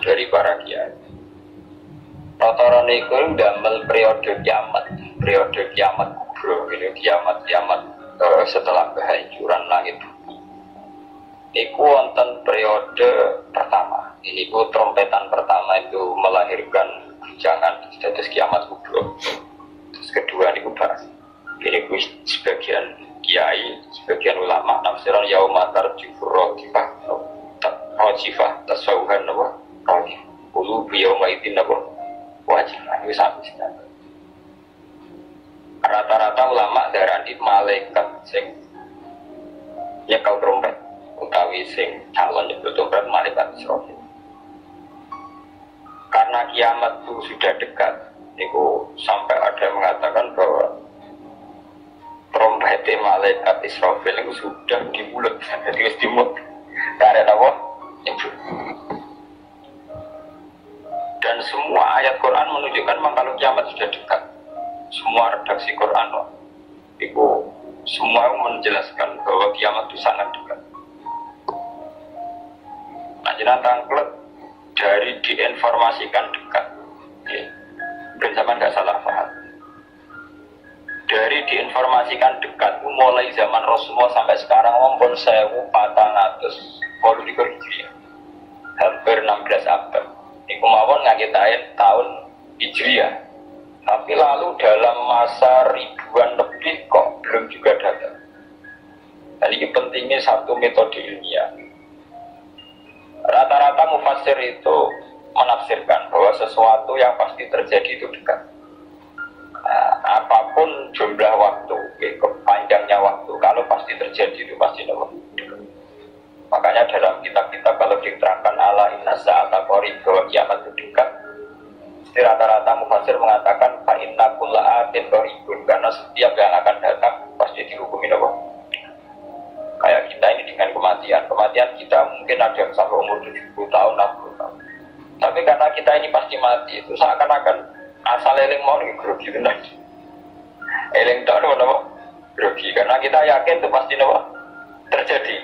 dari para kiai. Rata-rata itu damel periode kiamat kubro, ini kiamat setelah kehancuran langit bumi. Iku wonten periode pertama. Ini ku trompetan pertama itu melahirkan jangan status kiamat kubro. Terus kedua ini ku bahas. Ini ku sebagian kiai, sebagian ulama nafsiran yaumatar jufur rojifah tasawuhan apa? Rojifah. Ulu biyau maitin apa? Wajibah. Ini sampai sini. Rata-rata ulama darani malaikat sing nyekel trompet utawi sing calon nyekel trompet malaikat Israfil. Karena kiamat itu sudah dekat, itu sampai ada yang mengatakan bahwa trompet malaikat Israfil itu sudah di mulut, jadi harus di mulut. Karena apa? Dan semua ayat Quran menunjukkan memang kalau kiamat sudah dekat. Semua redaksi Quran itu semua menjelaskan bahwa kiamat itu sangat dekat. Nah, jenang tangklet dari diinformasikan dekat. Ben zaman nggak salah paham. Dari diinformasikan dekat, mulai zaman Rasulullah sampai sekarang mumpun 1400 Hijriah, hampir 16 abad. Iku mawon ngagetain tahun Hijriah. Tapi lalu dalam masa ribuan lebih kok belum juga datang. Dan ini pentingnya satu metode ilmiah. Rata-rata mufassir itu menafsirkan bahwa sesuatu yang pasti terjadi itu dekat. Nah, apapun jumlah waktu, panjangnya waktu, kalau pasti terjadi itu pasti dekat. Makanya dalam kitab-kitab kalau diterangkan ala inna sa'ata qarib bahwa kiamat itu dekat. Rata-rata mufassir mengatakan fa inna kulla atin qaribun, karena setiap yang akan datang pasti dihukumi apa? Kayak kita ini dengan kematian kita mungkin ada yang sampai umur 70 tahun, 60 tahun. Tapi karena kita ini pasti mati, itu seakan-akan asal eling mau grogi benar. Eling tak ada apa? Grogi, karena kita yakin itu pasti apa? Terjadi.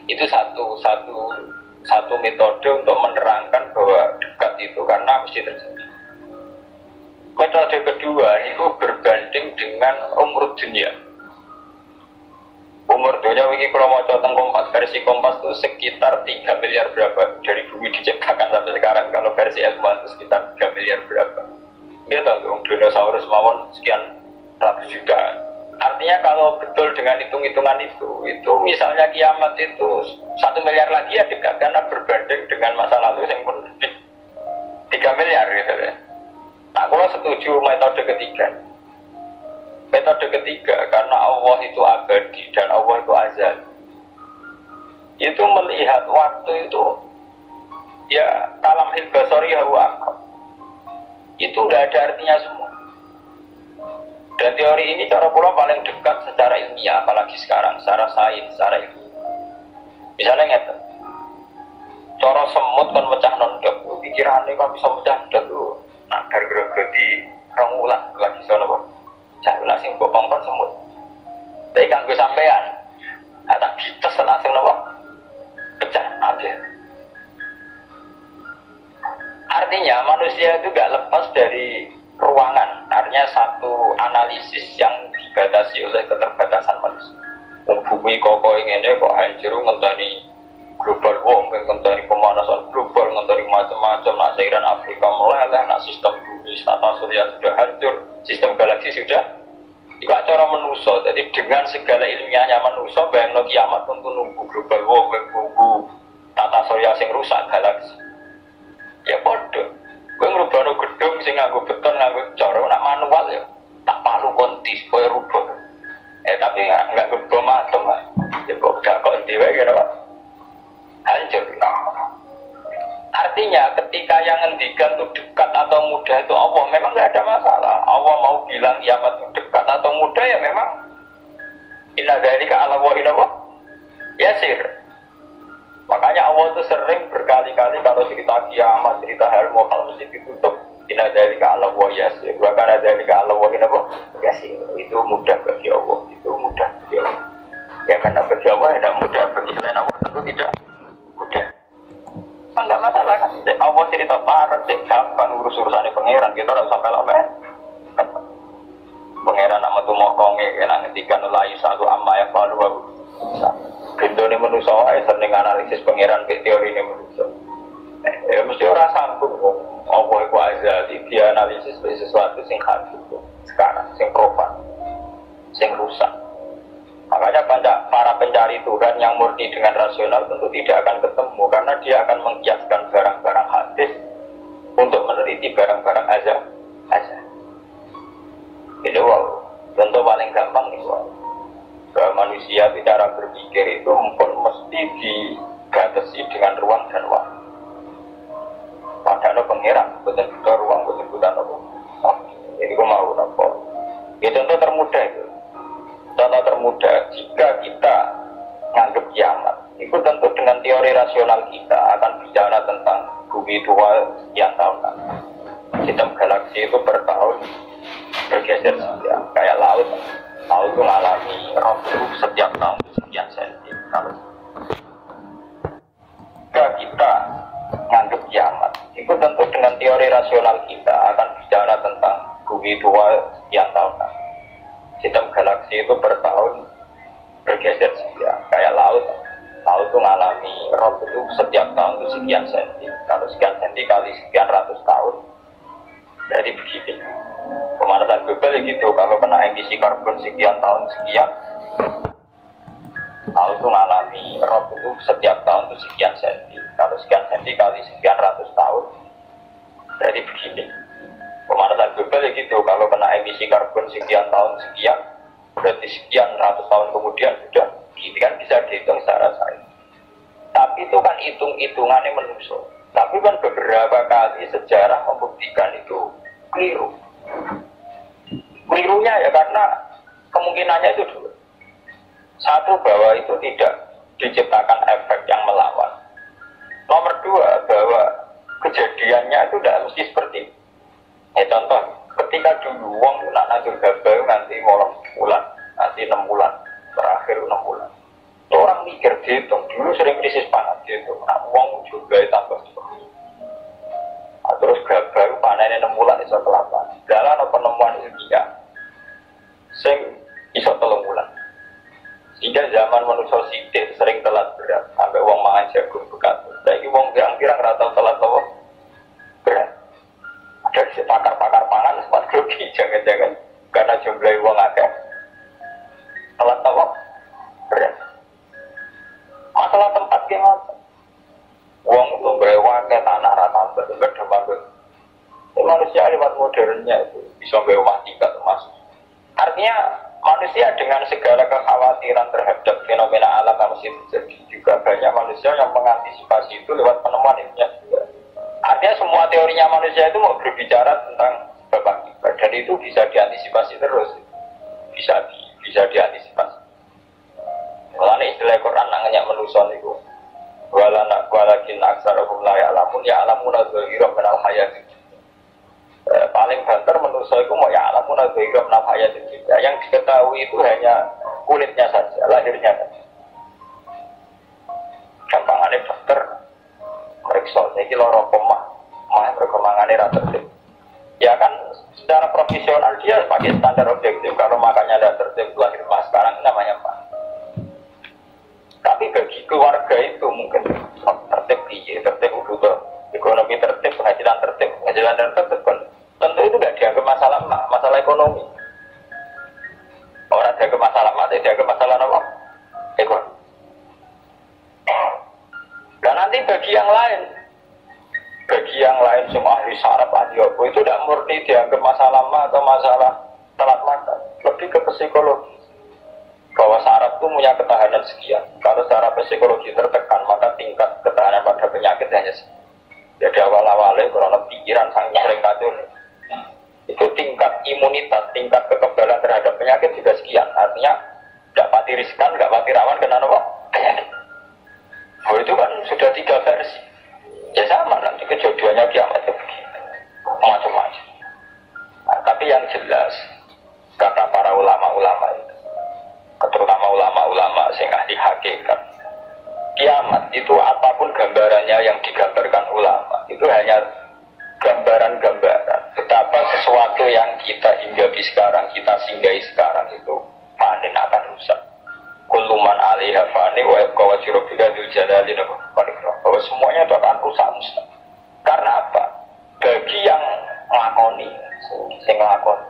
Itu satu metode untuk menerangkan bahwa dekat itu karena mesti terjadi. Metode kedua itu berbanding dengan umur dunia. Umur dunia ini kalau mau contoh Kompas, versi Kompas itu sekitar 3 miliar berapa dari bumi diciptakan sampai sekarang. Kalau versi ilmuwan itu sekitar 3 miliar berapa. Dia tahu dinosaurus mawon sekian ratus juta. Artinya kalau betul dengan hitung-hitungan itu misalnya kiamat itu 1 miliar lagi ya dekat, karena berbanding dengan masa lalu yang pun 3 miliar gitu ya. Nah, kalau setuju metode ketiga. Metode ketiga karena Allah itu abadi dan Allah itu azali. Itu melihat waktu itu ya kalam hilbasori hawa. Itu udah ada artinya semua. Dan teori ini cara pula paling dekat secara ilmiah, apalagi sekarang, secara sains, secara ilmu. Misalnya ngerti, cara semut kan pecah nondok, pikirannya kan bisa pecah nondok. Nah, gara-gara rengulan lagi sana kok, jangan langsung bopong kan semut. Tapi kan gue sampean, ada kita langsung nopo pecah aja. Artinya manusia itu gak lepas dari ruangan, artinya satu analisis yang dibatasi oleh keterbatasan manusia. Bumi kokoh ini kok hancur, ngenteni global warming, ngenteni pemanasan global, ngenteni macam-macam. Nak cairan Afrika meleleh, nak sistem bumi tata surya sudah hancur, sistem galaksi sudah. Itu cara manusia. Jadi dengan segala ilmiahnya manusia, bayangno kiamat untuk nunggu global warming, nunggu tata surya yang rusak galaksi. Ya bodoh. Gue ngerubah gedung sing nganggo beton nganggo cor nak manual ya tak palu kontis koyo rubah. Tapi enggak gebom atom lah. Ya kok gak kok dhewe kira Pak. Hancur. Artinya ketika yang ngendikan itu dekat atau mudah itu Allah memang enggak ada masalah. Allah mau bilang kiamat itu dekat atau mudah ya memang inna dzalika 'ala Allahi yasir. Makanya Allah itu sering berkali-kali kalau cerita kiamat, cerita hal mokal mesti ditutup. Inna dzalika 'ala Allahi yasir. Wa kana dzalika 'ala Allahi yasir. Itu mudah bagi Allah. Itu mudah bagi Allah. Ya karena bagi Allah tidak mudah, bagi selain Allah tentu tidak mudah. Enggak masalah kan. Allah cerita parah, gampang urus-urusannya pangeran. Kita harus sampai lama. Pangeran nama tu mokonge kena ngetikan layu satu amma ya palu. Pintu ni manusia, sering analisis pangeran ke teori ni manusia. Ya mesti orang sambung. Allah itu azali, dia analisis sesuatu sing hadis sekarang, sing profan, sing rusak. Makanya para pencari Tuhan yang murni dengan rasional tentu tidak akan ketemu karena dia akan mengkiaskan barang-barang hadis untuk meneliti barang-barang azab. Itu wow, contoh paling gampang nih wow. Manusia bicara berpikir itu mesti dibatasi dengan ruang dan waktu. Padahal pengiran, betul-betul ruang, betul-betul apa? Ini aku mau apa? Itu contoh termudah itu. Contoh termudah jika kita nganggap kiamat, itu tentu dengan teori rasional kita akan bicara tentang bumi dua sekian tahun. Sistem galaksi itu per tahun bergeser sekian, kayak laut. Laut itu mengalami rotu setiap tahun sekian senti. Kalau jika kita nganggap kiamat, itu tentu dengan teori rasional kita akan bicara tentang bumi dua sekian tahun. Sistem galaksi itu per tahun bergeser sekian, kayak laut. Laut itu mengalami rotu itu setiap tahun itu sekian senti. Kalau sekian senti kali sekian ratus tahun, jadi begini. Pemanasan global gitu, kalau kena emisi karbon sekian tahun sekian, laut itu mengalami rotu itu setiap tahun itu sekian senti. Kalau sekian senti kali sekian ratus tahun, jadi begini. Pemanasan global gitu, kalau kena emisi karbon sekian tahun sekian, berarti sekian ratus tahun kemudian sudah, gitu kan bisa dihitung secara sains. Tapi itu kan hitung-hitungannya manusia. Tapi kan beberapa kali sejarah membuktikan itu keliru. Kelirunya ya karena kemungkinannya itu dulu. Satu, bahwa itu tidak diciptakan efek yang melawan. Nomor dua, bahwa kejadiannya itu tidak mesti seperti itu. Contoh, ketika dulu uang nanti gabah nanti molong bulan, nanti 6 bulan, terakhir 6 bulan. Orang mikir dihitung, dulu sering krisis pangan dihitung, nah uang juga tambah seperti itu. Nah, terus gabah panennya 6 bulan iso kelapa. Dalam penemuan ilmiah, sing iso 3 bulan. Sehingga zaman manusia sidik sering telat berat, sampai uang mangan jagung bekat. Jadi uang pirang-pirang rata telat apa? Berat. Ada si pakar-pakar pangan sempat grogi, jangan-jangan karena jumlah uang agak telat apa? Berat. Masalah tempat gimana? Uang itu berewaknya tanah rata berdemang. Manusia lewat modernnya itu bisa berumah tingkat termasuk. Artinya manusia dengan segala kekhawatiran terhadap fenomena alam yang masih terjadi, juga banyak manusia yang mengantisipasi itu lewat penemuan ilmiah juga. Artinya semua teorinya manusia itu mau berbicara tentang babak kibar, dan itu bisa diantisipasi terus, bisa diantisipasi. Mulanya istilah Quran nangnya manusia itu walakin aksarahum la ya'lamun ya'lamuna dzahira minal hayatid. Paling banter manusia itu mau ya'lamuna dzahira minal hayatid. Yang diketahui itu hanya kulitnya saja, lahirnya saja. Gampangannya dokter meriksa, jadi loro koma, perkembangannya rata tertib. Ya kan secara profesional dia pakai standar objektif. Kalau makanya ada tertib lahir mas, sekarang namanya pak. Tapi bagi keluarga itu mungkin tertib iya, tertib udah ekonomi tertib, penghasilan tertib kan tentu itu nggak dianggap masalah ekonomi. Orang dianggap masalah dianggap masalah apa? Ekonomi. Dan nanti bagi yang lain semua ahli saraf ahli apa itu tidak murni dianggap masalah atau masalah telat makan, lebih ke psikologi. Bahwa saraf itu punya ketahanan sekian. Kalau secara psikologi tertekan, maka tingkat ketahanan pada penyakit hanya sekian. Jadi awal-awalnya karena pikiran sang sering kacau, itu tingkat imunitas, tingkat kekebalan terhadap penyakit juga sekian. Artinya tidak pati riskan, tidak pati rawan kena apa? Penyakit. Oh itu kan sudah 3 versi. Ya sama nanti kejadiannya kiamat itu begitu, macam-macam. Nah, tapi yang jelas kata para ulama-ulama itu, terutama ulama-ulama sing ahli hakikat, kiamat itu apapun gambarannya bahwa semuanya itu akan rusak musnah. Karena apa? Bagi yang ngelakoni, sing ngelakoni,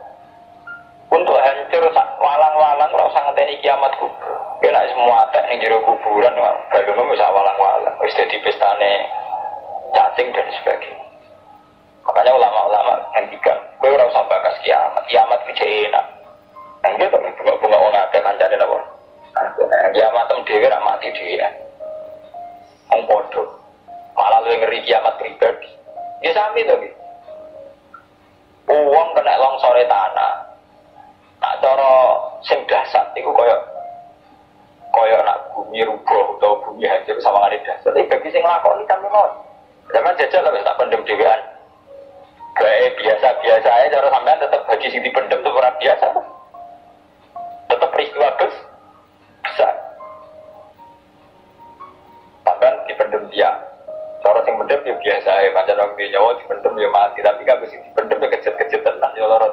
untuk hancur walang-walang ora usah ngenteni kiamat kubur. Kena semua tek ning jero kuburan balung wis walang-walang, wis dadi pestane cacing dan sebagainya. Makanya ulama-ulama ngendikan, kowe ora usah bakas kiamat. Kiamat iki enak. Nah, gitu bunga-bunga wong akeh kancane napa? Kiamat tem dhewe ra mati dhewe. Wong padha. Malah luwih ngeri kiamat pribadi. Ya sami to iki. Wong kena longsore tanah. Nak cara sing dahsyat iku kaya nak bumi rubuh utawa bumi hancur sawangane dahsyat. Iki bagi sing nglakoni kan memang. Zaman jajal lah wis tak pendem dhewean. Kayak biasa-biasa aja cara sampean tetap bagi sing dipendem itu ora biasa. Tetap peristiwa besar. Sampean dipendem dia. Cara sing pendem ya biasa ae, pancen wong nyawa dipendem ya mati, tapi kan sing dipendem ya kecet-kecet tenan ya lara.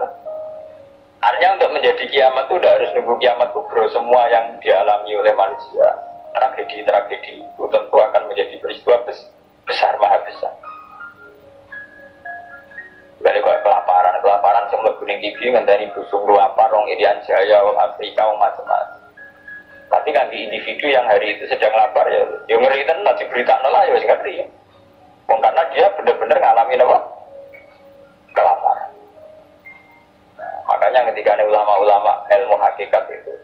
Artinya untuk menjadi kiamat itu udah harus nunggu kiamat kubro. Semua yang dialami oleh manusia, tragedi-tragedi itu tentu akan menjadi peristiwa besar, maha besar. Balik kok kelaparan yang mlebu ning TV ngenteni busung lapar wong Irian Jaya, wong Afrika, wong macam-macam. Tapi kan di individu yang hari itu sedang lapar ya ngeri tenan diberitakno lah ya wis ngeri. Wong karena dia benar-benar ngalami apa? Kelaparan. Makanya ketika ulama-ulama ilmu hakikat itu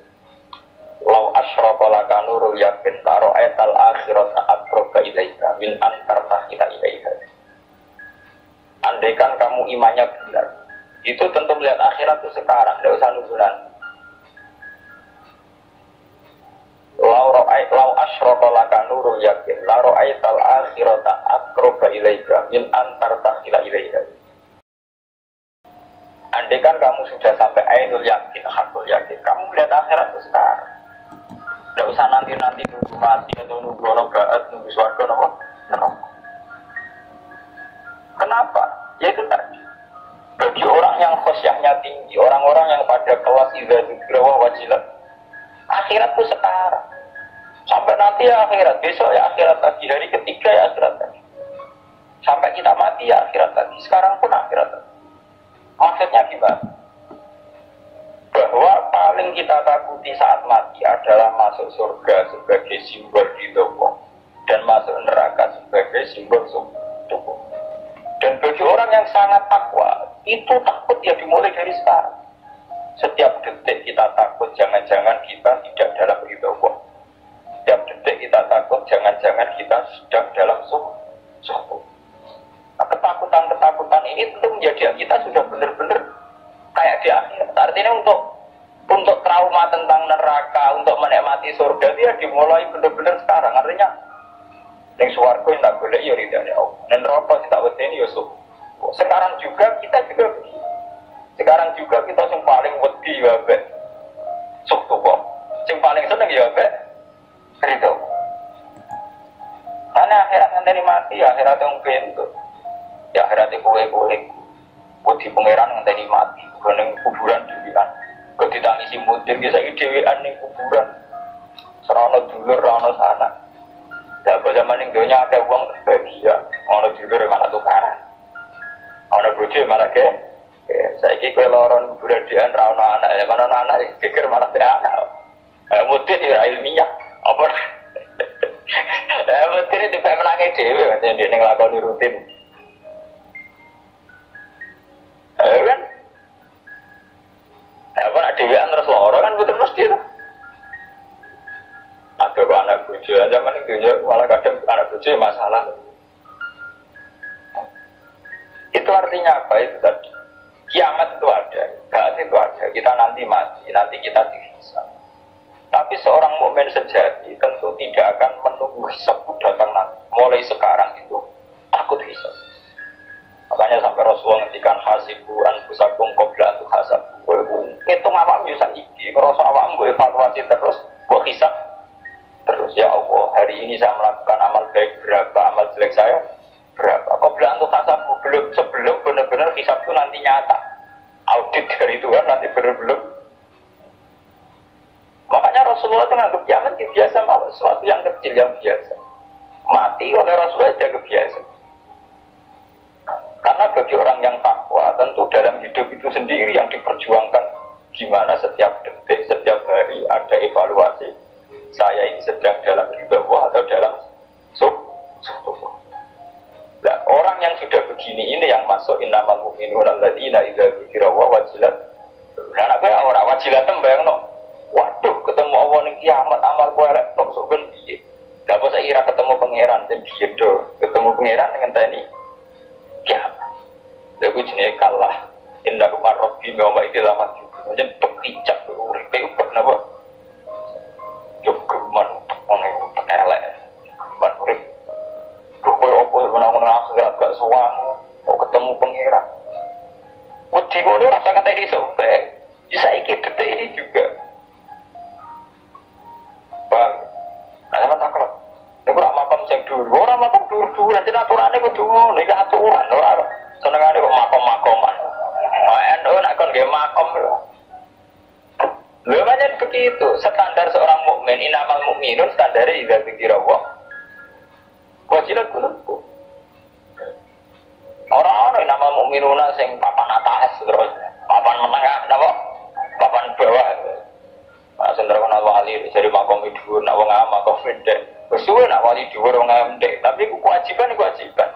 law asyraqa laka nurul yakin tara'atal akhirata aqraba ilaika min an tartahila ilaika. Andaikan kamu imannya benar, itu tentu melihat akhirat itu sekarang, tidak usah nungguan. Law asyraqa laka nurul yakin tara'atal akhirata aqraba ilaika min an tartahila ilaika. Andaikan kamu sudah sampai ainul yakin, hakul yakin, kamu melihat akhirat itu sekarang. Tidak usah nanti-nanti nunggu mati atau nunggu orang nunggu suarga, neraka. Kenapa? Ya itu tadi. Bagi orang yang khosyahnya tinggi, orang-orang yang pada kelas idza dzikra wajilat, akhirat itu sekarang. Sampai nanti ya akhirat, besok ya akhirat lagi, hari ketiga ya akhirat lagi. Sampai kita mati ya akhirat lagi, sekarang pun akhirat lagi. Maksudnya gimana? Bahwa paling kita takuti saat mati adalah masuk surga sebagai simbol ridho dan masuk neraka sebagai simbol suku. Dan bagi orang yang sangat takwa, itu takut ya dimulai dari sekarang. Setiap detik kita takut jangan-jangan kita tidak dalam ridho. Setiap detik kita takut jangan-jangan kita sedang dalam suku. Ketakutan ini tentu menjadi kita sudah benar-benar kayak di akhir. Artinya untuk trauma tentang neraka, untuk menikmati surga dia dimulai benar-benar sekarang. Artinya yang swarga yang tak boleh ya ridhanya Allah. Dan neraka tidak wedi ya suku. Sekarang juga kita juga begini. Sekarang juga kita yang paling wedi ya be suku kok. Yang paling seneng ya be ridho. Karena akhirat ngenteni mati, akhirat yang bentuk. Ya akhiratnya kue-kue Kodi pengeran ngenteni mati Kening kuburan dewian Kodi tangisi mudir Bisa dewian ning kuburan Serana dulur, serana sana Dapat zaman yang dunia ada uang terbahagia Ada dulur malah tukaran Ada bojo malah ke Saya kira loron kuburan dian Rana anak, mana anak Geger malah ke anak Mudir ya ilmiah Apa Mudir itu menangis dewi Maksudnya dia ngelakoni rutin kan? Apa nak dewean terus loro kan betul mesti itu. Ada kok anak bojo zaman itu malah kadang anak bojo masalah. Itu artinya apa itu tadi? Kiamat itu ada, saat itu ada. Kita nanti mati, nanti kita dihisab. Tapi seorang mukmin sejati tentu tidak akan menunggu hisab datang nanti. Mulai sekarang itu takut hisab. Makanya sampai Rasulullah ngendikan hasibu anfusakum qabla an tuhasabu. Itu awakmu yo saiki, ngrasa awakmu evaluasi terus, kok hisab terus ya Allah, hari ini saya melakukan amal baik berapa, amal jelek saya berapa. Qabla an tuhasabu, sebelum benar-benar hisab itu nanti nyata. Audit dari Tuhan nanti belum. Makanya Rasulullah itu nganggap kiamat biasa malah sesuatu yang kecil yang biasa. mati oleh Rasulullah jaga biasa. Karena bagi orang yang takwa, tentu dalam hidup itu sendiri yang diperjuangkan gimana setiap detik, setiap hari ada evaluasi. Saya ini sedang dalam bawah atau dalam sub. Nah, orang yang sudah begini ini yang masuk innamal mu'minuna alladzina idza dzukira wa wajilat. Lah nek ora wajilat tembang no. Waduh, ketemu Allah ning kiamat amal kowe elek tok sok ben piye. Gak apa saya kira ketemu pangeran sing piye do. Ketemu pangeran ngenteni kiamat. Lha kuwi jenenge kalah. Inna rumah rabbi wa iki lamat. Jen pekicak uripe kok napa? Yo keman ono elek. Ban urip Kowe menang-menang gak suang, kok ketemu pangeran. Wedi ngono rasa kata ini sobek. Bisa ikut detik ini juga. Bang, ada takut. Ini kurang makam cek dulu. Orang makam dulu. Nanti aturannya kudu ngono. Ini aturan. Senengannya kok makom-makoman. NU nak kon nggih makom lho. Lho pancen begitu. Standar seorang mukmin, innamal mukminun standare idza dzikra Allah. Wajilat kulubku. Orang-orang nama mukminuna sing papan atas terus papan menengah napa? Papan bawah. Nah, sendiri kan wali dari makom dhuwur nak wong makom pendek. Bersuwe nak wali dhuwur wong pendek, tapi kewajiban.